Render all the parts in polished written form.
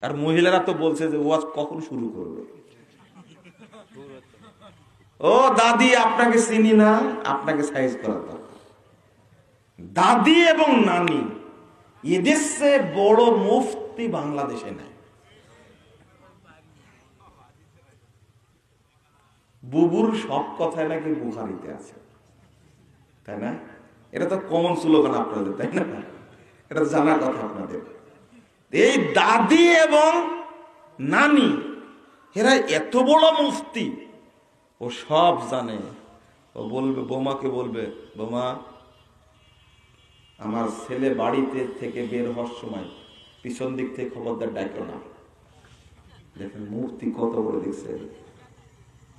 আর মহিলারা তো বলছে যে ওয়াজ কখন শুরু করবে। ও দাদি আপনাকে চিনি না, আপনাকে সাইজ করা দরকার। দাদি এবং নানি এদের চেয়ে বড় মুফতি বাংলাদেশে নাই। বুবুর সব কথাই নাকি বুখারীতে আছে, তাই না? এটা তো কমন স্লোগান আপনাদের, তাই না? এটা জানার কথা আপনাদের। এই দাদি এবং নানি এরা এত বড় মুফতি, ও সব জানে। ও বলবে, বোমাকে বলবে, বোমা আমার ছেলে বাড়িতে থেকে বের হওয়ার সময় পিছন দিক থেকে খবরদার ডাকলো না। দেখেন মুফতি কত বড় দেখছে,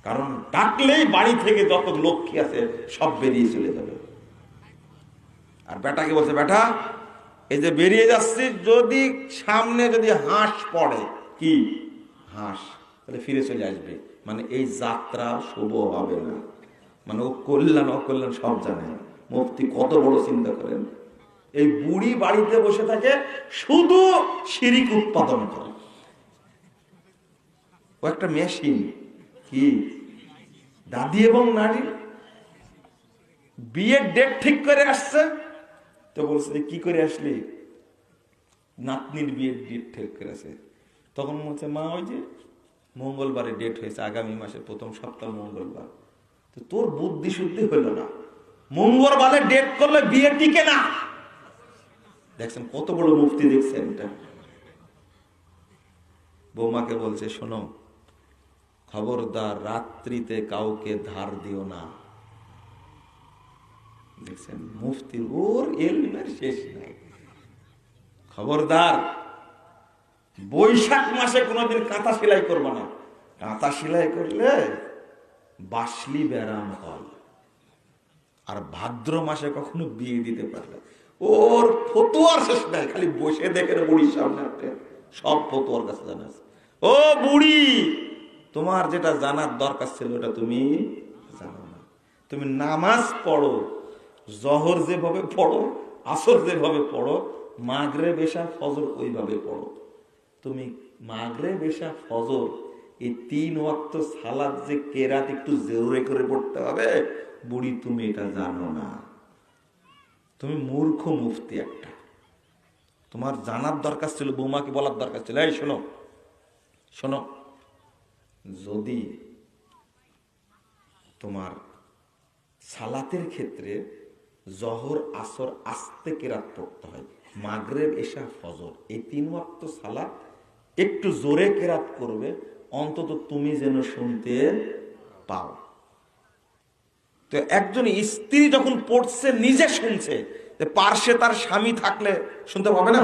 কারণ ডাকলেই বাড়ি থেকে যত লক্ষ্মী আছে সব বেরিয়ে চলে যাবে। আর বেটাকে বলছে, বেটা এই যে বেরিয়ে যাচ্ছি, যদি সামনে যদি হাঁস পড়ে, কি হাঁস, তাহলে ফিরে চলে আসবে, মানে এই যাত্রা শুভ হবে না। মানে ও কল্যাণ অকল্যাণ সব জানে। মুফতি কত বড় চিন্তা করেন। এই বুড়ি বাড়িতে বসে থাকে, শুধু শিরিক উৎপাদন করে। ও একটা মেশিন। কি দাদি এবং নারী বিয়ের ডেট ঠিক করে আসছে, তো বলছে কি করে আসলি? নাতনির বিয়ের ডেট ঠিক করেছে। তখন বলছে, মা ওই যে মঙ্গলবারে ডেট হয়েছে, আগামী মাসের প্রথম সপ্তাহ মঙ্গলবার। তো তোর বুদ্ধি শুদ্ধি হইল না, মঙ্গলবারে ডেট করলে বিয়ে টিকে না। দেখছেন কত বড় মুফতি, দেখছেন এটা। বৌমাকে বলছে, শোনো খবরদার রাত্রিতে কাউকে ধার দিও না। দেখছেন মুফতি, ওর এলমের শেষ নাই। খবরদার বৈশাখ মাসে কোনোদিন কাঁথা সেলাই করবে না। কাঁথা সেলাই করলে বাসলি ব্যারাম হয়। আর ভাদ্র মাসে কখনো বিয়ে দিতে পারবে। ওর ফতুয়ার শেষ নাই, খালি বসে দেখে বুড়ির সামনে সব ফতুয়ার কাছে জানা আছে। ও বুড়ি, তোমার যেটা জানার দরকার ছিল ওটা তুমি জানো না। তুমি নামাজ পড়ো, জহর যেভাবে পড়ো, আসর যেভাবে পড়ো, মাগরিব এশা ফজর ওইভাবে পড়ো। তুমি মাগরিব এশা ফজর এই 3 ওয়াক্ত সালাত যে কেরাত একটু জোরে করে পড়তে হবে, বুড়ি তুমি এটা জানো না। তুমি মূর্খ মুফতি একটা। তোমার জানার দরকার ছিল, বৌমাকে বলার দরকার ছিল, এই শোনো শোনো, যদি তোমার সালাতের ক্ষেত্রে জহর আসর আস্তে কেরাত পড়তে হয়, মাগরিব এশা ফজর এই 3 ওয়াক্ত সালাত একটু জোরে কেরাত করবে, অন্তত তুমি যেন শুনতে পাও। তো একজন স্ত্রী যখন পড়ছে নিজে শুনছে, পার্শ্বে তার স্বামী থাকলে শুনতে পাবে না?